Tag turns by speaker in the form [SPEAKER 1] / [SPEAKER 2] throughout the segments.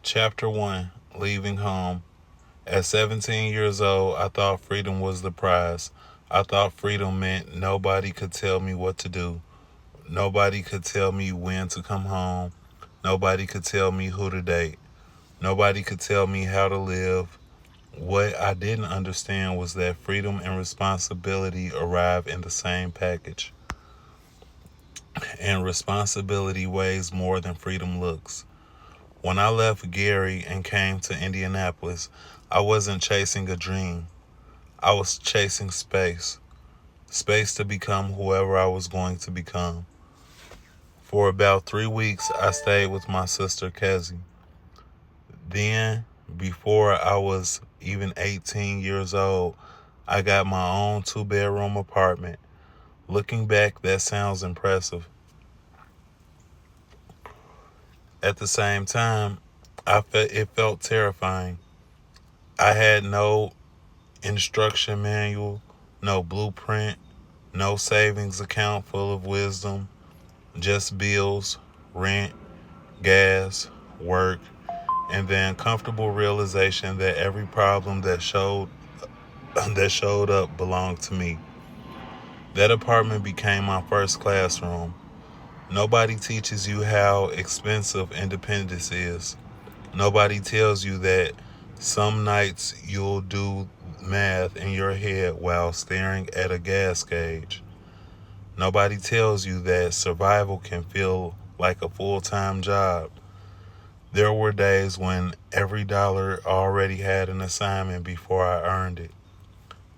[SPEAKER 1] Chapter 1, Leaving Home. At 17 years old, I thought freedom was the prize. I thought freedom meant nobody could tell me what to do. Nobody could tell me when to come home. Nobody could tell me who to date. Nobody could tell me how to live. What I didn't understand was that freedom and responsibility arrive in the same package. And responsibility weighs more than freedom looks. When I left Gary and came to Indianapolis, I wasn't chasing a dream. I was chasing space. Space to become whoever I was going to become. For about 3 weeks, I stayed with my sister, Kezzy. Then, before I was even 18 years old, I got my own 2-bedroom apartment. Looking back, that sounds impressive. At the same time, it felt terrifying. I had no instruction manual, no blueprint, no savings account full of wisdom, just bills, rent, gas, work, and the uncomfortable realization that every problem that showed up belonged to me. That apartment became my first classroom. Nobody teaches you how expensive independence is. Nobody tells you that some nights you'll do math in your head while staring at a gas gauge. Nobody tells you that survival can feel like a full time job. There were days when every dollar already had an assignment before I earned it.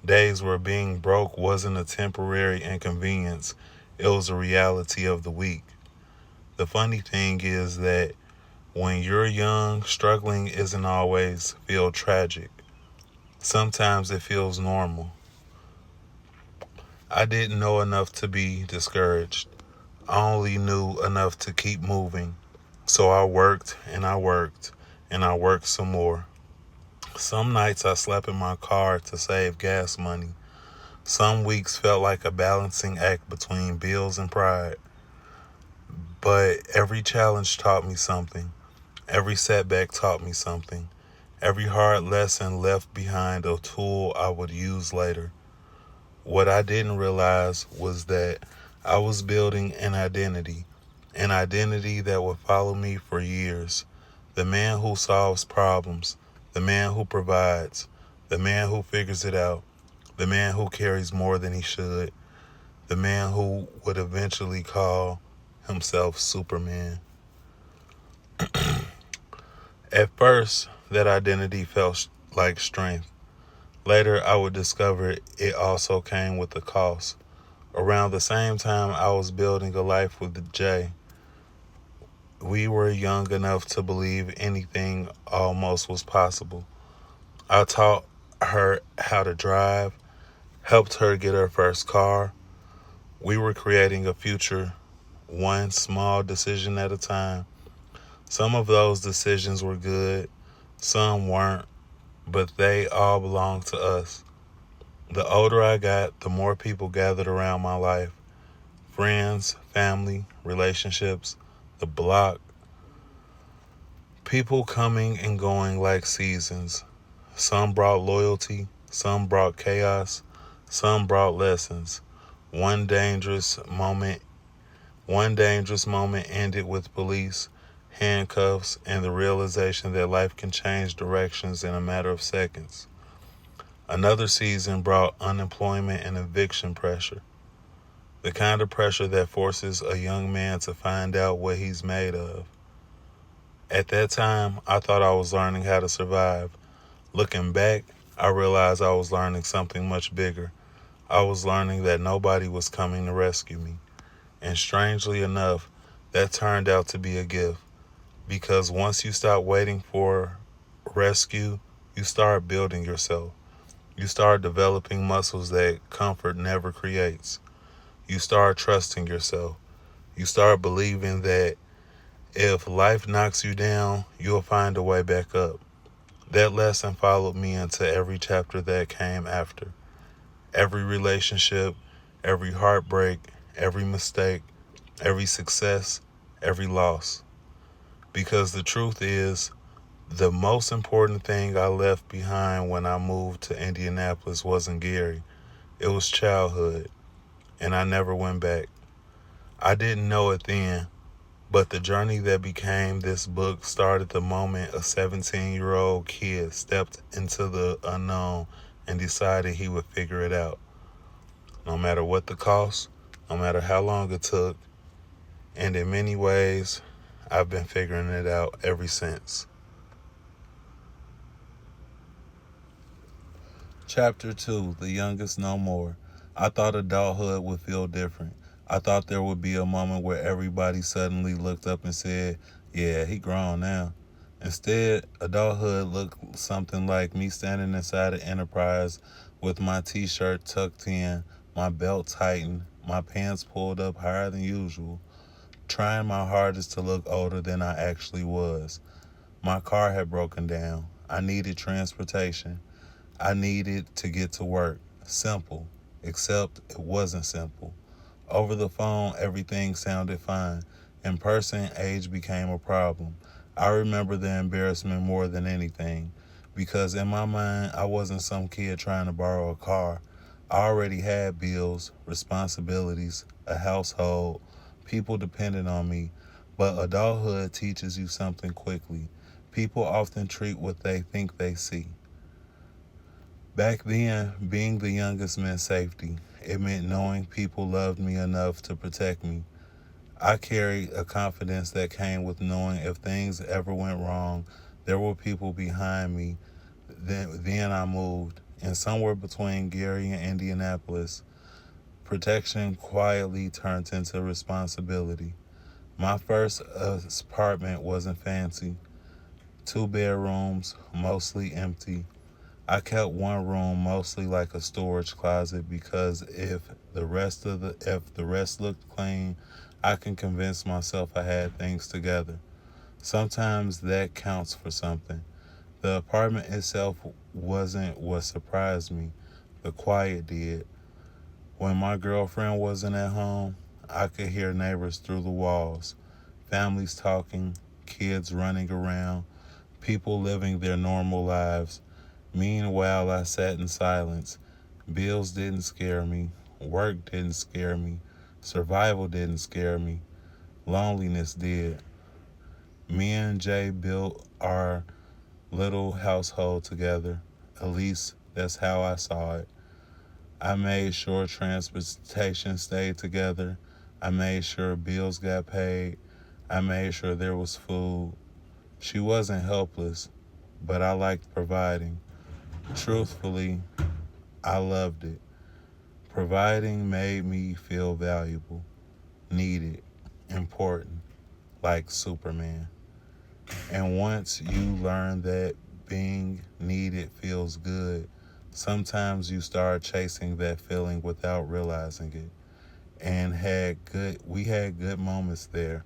[SPEAKER 1] Days where being broke wasn't a temporary inconvenience, it was a reality of the week. The funny thing is that when you're young, struggling isn't always feel tragic. Sometimes it feels normal. I didn't know enough to be discouraged. I only knew enough to keep moving. So I worked and I worked and I worked some more. Some nights I slept in my car to save gas money. Some weeks felt like a balancing act between bills and pride. But every challenge taught me something. Every setback taught me something. Every hard lesson left behind a tool I would use later. What I didn't realize was that I was building an identity that would follow me for years. The man who solves problems, the man who provides, the man who figures it out, the man who carries more than he should, the man who would eventually call himself Superman. At first, that identity felt like strength. Later, I would discover it also came with a cost. Around the same time I was building a life with Jay, we were young enough to believe anything almost was possible. I taught her how to drive, helped her get her first car. We were creating a future, one small decision at a time. Some of those decisions were good, some weren't, but they all belonged to us. The older I got, the more people gathered around my life. Friends, family, relationships, the block. People coming and going like seasons. Some brought loyalty, some brought chaos, some brought lessons. One dangerous moment, one dangerous moment ended with police, handcuffs, and the realization that life can change directions in a matter of seconds. Another season brought unemployment and eviction pressure. The kind of pressure that forces a young man to find out what he's made of. At that time, I thought I was learning how to survive. Looking back, I realized I was learning something much bigger. I was learning that nobody was coming to rescue me. And strangely enough, that turned out to be a gift. Because once you stop waiting for rescue, you start building yourself. You start developing muscles that comfort never creates. You start trusting yourself. You start believing that if life knocks you down, you'll find a way back up. That lesson followed me into every chapter that came after. Every relationship, every heartbreak, every mistake, every success, every loss. Because the truth is, The most important thing I left behind when I moved to Indianapolis wasn't Gary. It was childhood, and I never went back. I didn't know it then, but the journey that became this book started the moment a 17-year-old kid stepped into the unknown and decided he would figure it out. No matter what the cost, no matter how long it took, and in many ways, I've been figuring it out ever since. Chapter 2, The Youngest No More. I thought adulthood would feel different. I thought there would be a moment where everybody suddenly looked up and said, yeah, he grown now. Instead, adulthood looked something like me standing inside an Enterprise with my t-shirt tucked in, my belt tightened, my pants pulled up higher than usual, trying my hardest to look older than I actually was. My car had broken down. I needed transportation. I needed to get to work. Simple, except it wasn't simple. Over the phone, everything sounded fine. In person, age became a problem. I remember the embarrassment more than anything, because in my mind, I wasn't some kid trying to borrow a car. I already had bills, responsibilities, a household, people depended on me. But adulthood teaches you something quickly. People often treat what they think they see. Back then, being the youngest meant safety. It meant knowing people loved me enough to protect me. I carried a confidence that came with knowing if things ever went wrong, there were people behind me. Then I moved, and somewhere between Gary and Indianapolis, protection quietly turned into responsibility. My first apartment wasn't fancy. 2 bedrooms, mostly empty. I kept one room mostly like a storage closet because if the rest looked clean, I can convince myself I had things together. Sometimes that counts for something. The apartment itself wasn't what surprised me. The quiet did. When my girlfriend wasn't at home, I could hear neighbors through the walls, families talking, kids running around, people living their normal lives. Meanwhile, I sat in silence. Bills didn't scare me. Work didn't scare me. Survival didn't scare me. Loneliness did. Me and Jay built our little household together. At least that's how I saw it. I made sure transportation stayed together. I made sure bills got paid. I made sure there was food. She wasn't helpless, but I liked providing. Truthfully, I loved it. Providing made me feel valuable, needed, important, like Superman. And once you learn that being needed feels good, sometimes you start chasing that feeling without realizing it. And we had good moments there.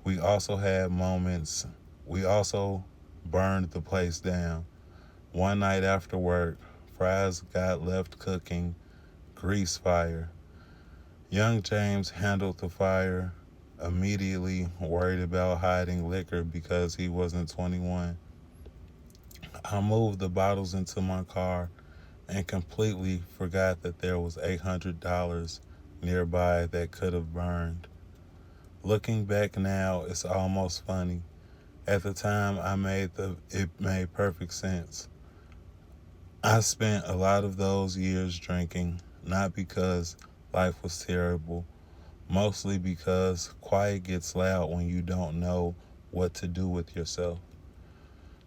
[SPEAKER 1] We also had moments we also burned the place down. One night after work, fries got left cooking, grease fire. Young James handled the fire, immediately worried about hiding liquor because he wasn't 21. I moved the bottles into my car and completely forgot that there was $800 nearby that could have burned. Looking back now, it's almost funny. At the time, it made perfect sense. I spent a lot of those years drinking, not because life was terrible, mostly because quiet gets loud when you don't know what to do with yourself.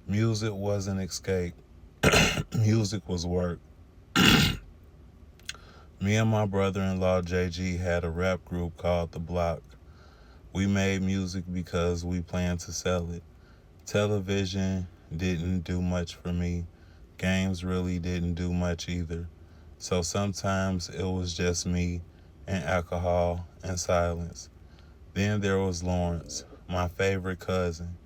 [SPEAKER 1] Music wasn't escape, music was work. Me and my brother in law JG had a rap group called The Block. We made music because we planned to sell it. Television didn't do much for me. Games really didn't do much either. So sometimes it was just me and alcohol and silence. Then there was Lawrence, my favorite cousin.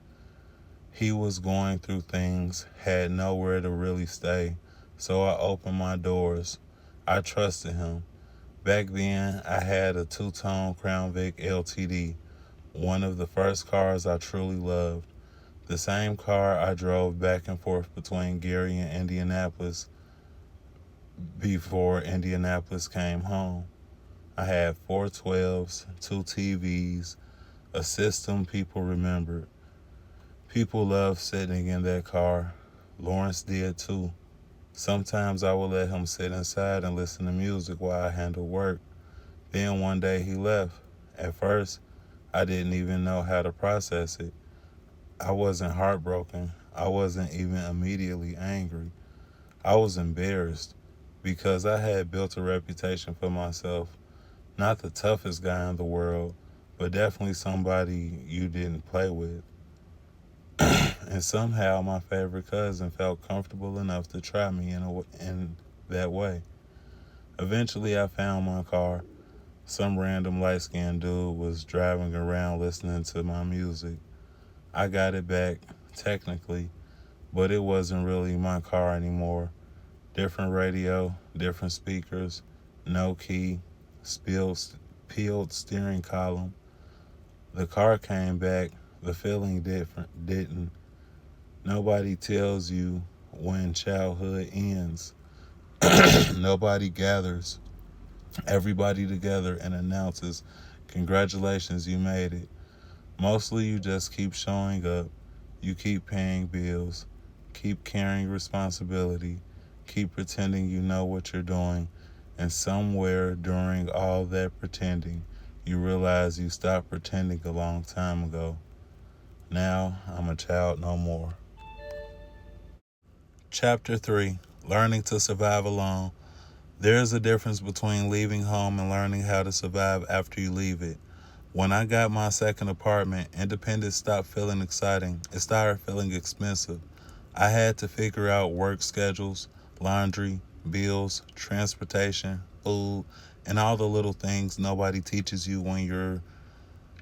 [SPEAKER 1] He was going through things, had nowhere to really stay, so I opened my doors. I trusted him. Back then, I had a two-tone Crown Vic LTD, one of the first cars I truly loved. The same car I drove back and forth between Gary and Indianapolis before Indianapolis came home. I had 412s, two TVs, a system people remembered. People loved sitting in that car. Lawrence did too. Sometimes I would let him sit inside and listen to music while I handled work. Then one day he left. At first, I didn't even know how to process it. I wasn't heartbroken. I wasn't even immediately angry. I was embarrassed because I had built a reputation for myself. Not the toughest guy in the world, but definitely somebody you didn't play with. And somehow my favorite cousin felt comfortable enough to try me in that way. Eventually, I found my car. Some random light skinned dude was driving around listening to my music. I got it back, technically, but it wasn't really my car anymore. Different radio, different speakers, no key, peeled steering column. The car came back, the feeling didn't. Nobody tells you when childhood ends. Nobody gathers everybody together and announces, "Congratulations, you made it." Mostly you just keep showing up, you keep paying bills, keep carrying responsibility, keep pretending you know what you're doing, and somewhere during all that pretending, you realize you stopped pretending a long time ago. Now I'm a child no more. Chapter 3: Learning to Survive Alone. There is a difference between leaving home and learning how to survive after you leave it. When I got my second apartment, independence stopped feeling exciting. It started feeling expensive. I had to figure out work schedules, laundry, bills, transportation, food, and all the little things nobody teaches you when you're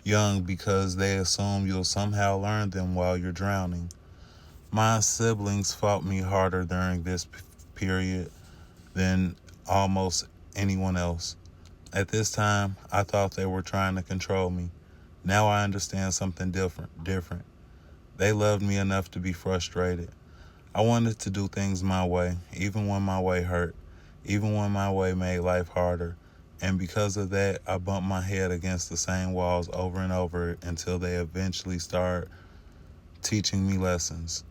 [SPEAKER 1] young because they assume you'll somehow learn them while you're drowning. My siblings fought me harder during this period than almost anyone else. At this time, I thought they were trying to control me. Now I understand something different. They loved me enough to be frustrated. I wanted to do things my way, even when my way hurt, even when my way made life harder. And because of that, I bumped my head against the same walls over and over until they eventually start teaching me lessons.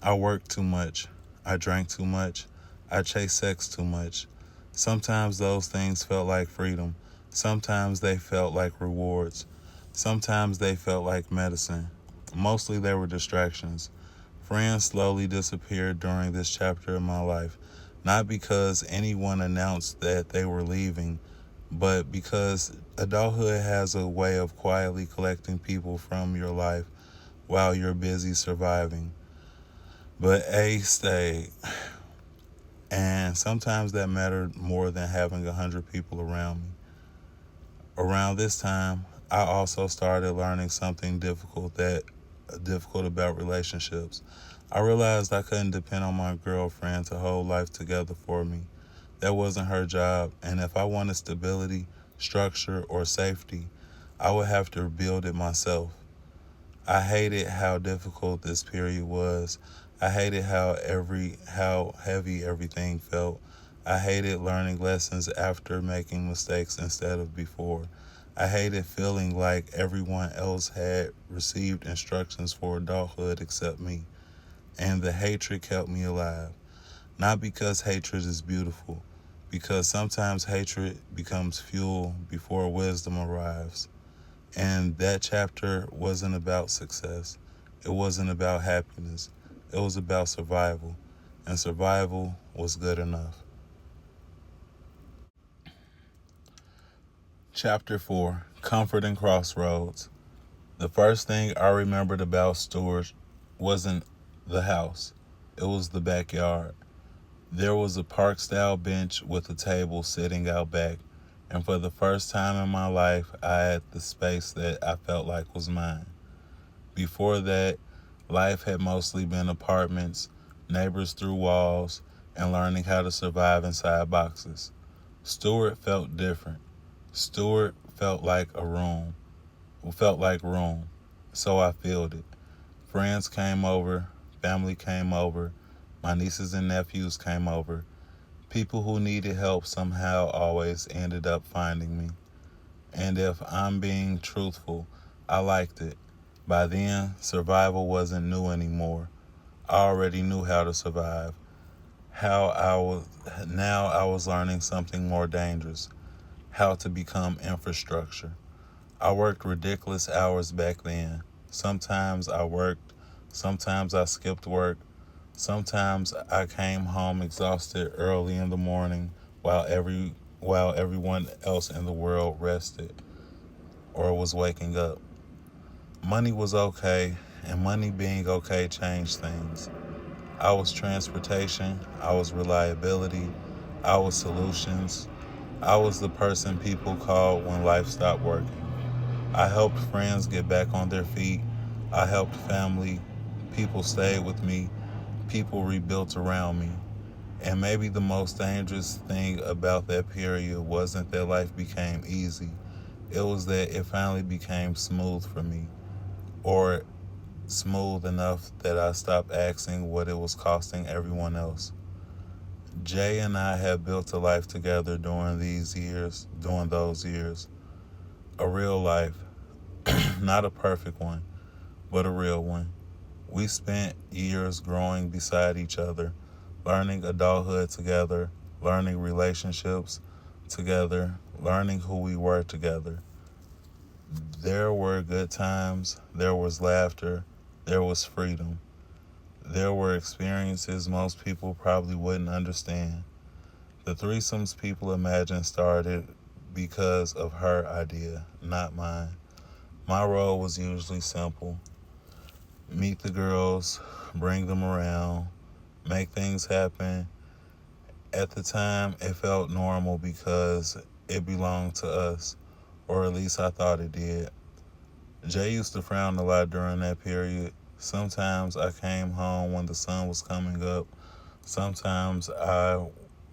[SPEAKER 1] I worked too much. I drank too much. I chased sex too much. Sometimes those things felt like freedom. Sometimes they felt like rewards. Sometimes they felt like medicine. Mostly they were distractions. Friends slowly disappeared during this chapter of my life, not because anyone announced that they were leaving, but because adulthood has a way of quietly collecting people from your life while you're busy surviving. But A stayed, and sometimes that mattered more than having 100 people around me. Around this time, I also started learning something difficult about relationships. I realized I couldn't depend on my girlfriend to hold life together for me. That wasn't her job, and if I wanted stability, structure, or safety, I would have to build it myself. I hated how difficult this period was. I hated how heavy everything felt. I hated learning lessons after making mistakes instead of before. I hated feeling like everyone else had received instructions for adulthood except me. And the hatred kept me alive. Not because hatred is beautiful, because sometimes hatred becomes fuel before wisdom arrives. And that chapter wasn't about success. It wasn't about happiness. It was about survival. And survival was good enough. Chapter 4: Comfort and Crossroads. The first thing I remembered about Stewart wasn't the house, it was the backyard. There was a park style bench with a table sitting out back, and for the first time in my life, I had the space that I felt like was mine. Before that, life had mostly been apartments, neighbors through walls, and learning how to survive inside boxes. Stewart felt different. Stewart felt like room, so I filled it. Friends came over, family came over, my nieces and nephews came over. People who needed help somehow always ended up finding me. And if I'm being truthful, I liked it. By then, survival wasn't new anymore. I already knew how to survive. How I was Now I was learning something more dangerous, how to become infrastructure. I worked ridiculous hours back then. Sometimes I worked, sometimes I skipped work, sometimes I came home exhausted early in the morning while everyone else in the world rested or was waking up. Money was okay, and money being okay changed things. I was transportation, I was reliability, I was solutions, I was the person people called when life stopped working. I helped friends get back on their feet. I helped family. People stayed with me. People rebuilt around me. And maybe the most dangerous thing about that period wasn't that life became easy. It was that it finally became smooth for me, or smooth enough that I stopped asking what it was costing everyone else. Jay and I have built a life together during those years. A real life, not a perfect one, but a real one. We spent years growing beside each other, learning adulthood together, learning relationships together, learning who we were together. There were good times, there was laughter, there was freedom. There were experiences most people probably wouldn't understand. The threesomes people imagine started because of her idea, not mine. My role was usually simple: meet the girls, bring them around, make things happen. At the time, it felt normal because it belonged to us, or at least I thought it did. Jay used to frown a lot during that period. Sometimes I came home when the sun was coming up. Sometimes I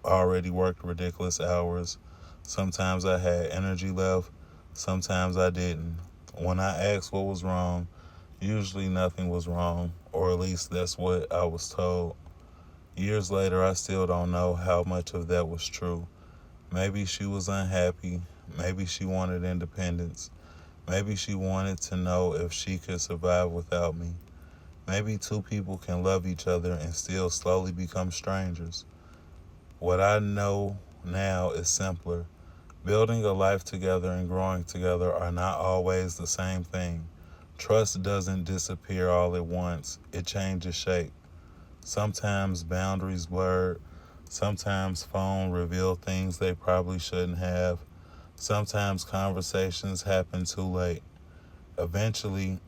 [SPEAKER 1] already worked ridiculous hours. Sometimes I had energy left. Sometimes I didn't. When I asked what was wrong, usually nothing was wrong, or at least that's what I was told. Years later, I still don't know how much of that was true. Maybe she was unhappy. Maybe she wanted independence. Maybe she wanted to know if she could survive without me. Maybe two people can love each other and still slowly become strangers. What I know now is simpler. Building a life together and growing together are not always the same thing. Trust doesn't disappear all at once, it changes shape. Sometimes boundaries blurred, sometimes phone reveal things they probably shouldn't have, sometimes conversations happen too late. Eventually,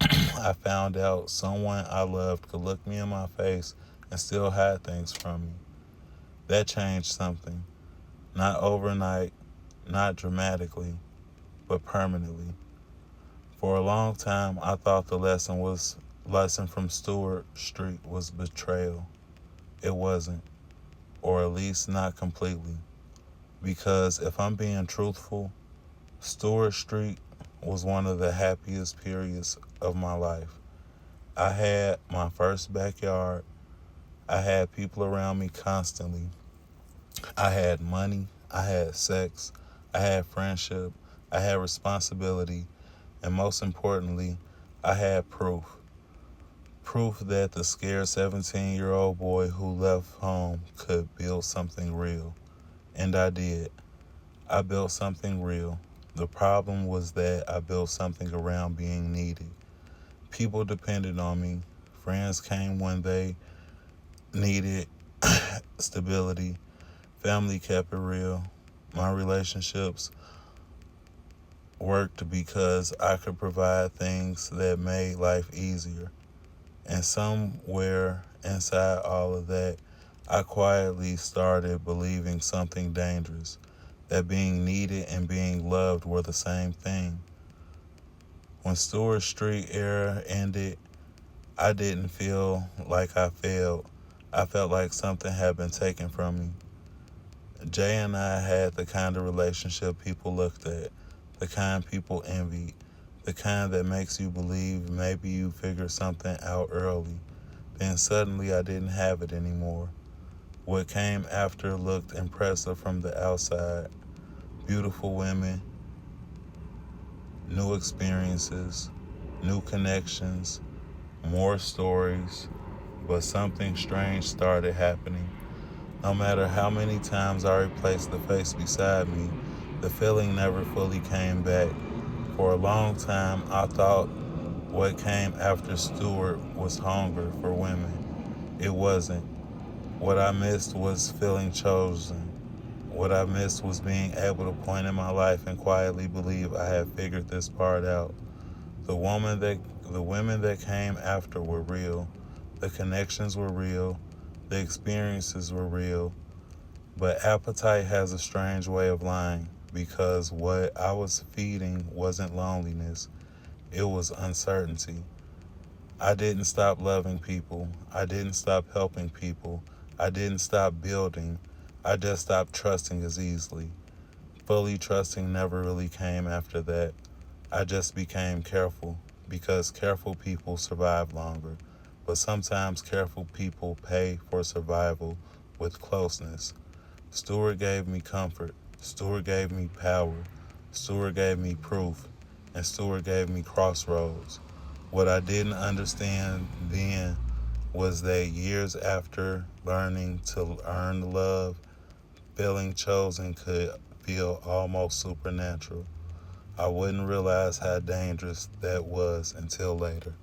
[SPEAKER 1] I found out someone I loved could look me in my face and still hide things from me. That changed something. Not overnight, not dramatically, but permanently. For a long time, I thought the lesson from Stewart Street was betrayal. It wasn't, or at least not completely. Because if I'm being truthful, Stewart Street was one of the happiest periods of my life. I had my first backyard. I had people around me constantly. I had money. I had sex. I had friendship. I had responsibility. And most importantly, I had proof. Proof that the scared 17-year-old boy who left home could build something real. And I did. I built something real. The problem was that I built something around being needed. People depended on me. Friends came when they needed stability. Family kept it real. My relationships worked because I could provide things that made life easier. And somewhere inside all of that, I quietly started believing something dangerous, that being needed and being loved were the same thing. When Stewart Street era ended, I didn't feel like I failed. I felt like something had been taken from me. Jay and I had the kind of relationship people looked at, the kind people envied, The kind that makes you believe maybe you figured something out early. Then suddenly I didn't have it anymore. What came after looked impressive from the outside. Beautiful women, new experiences, new connections, more stories, but something strange started happening. No matter how many times I replaced the face beside me, the feeling never fully came back. For a long time, I thought what came after Stewart was hunger for women. It wasn't. What I missed was feeling chosen. What I missed was being able to point in my life and quietly believe I had figured this part out. The woman that the women that came after were real. The connections were real. The experiences were real. But appetite has a strange way of lying because what I was feeding wasn't loneliness, it was uncertainty. I didn't stop loving people. I didn't stop helping people. I didn't stop building. I just stopped trusting as easily. Fully trusting never really came after that. I just became careful because careful people survive longer. But sometimes careful people pay for survival with closeness. Stewart gave me comfort. Stewart gave me power. Stewart gave me proof. And Stewart gave me crossroads. What I didn't understand then was that years after learning to earn love, feeling chosen could feel almost supernatural. I wouldn't realize how dangerous that was until later.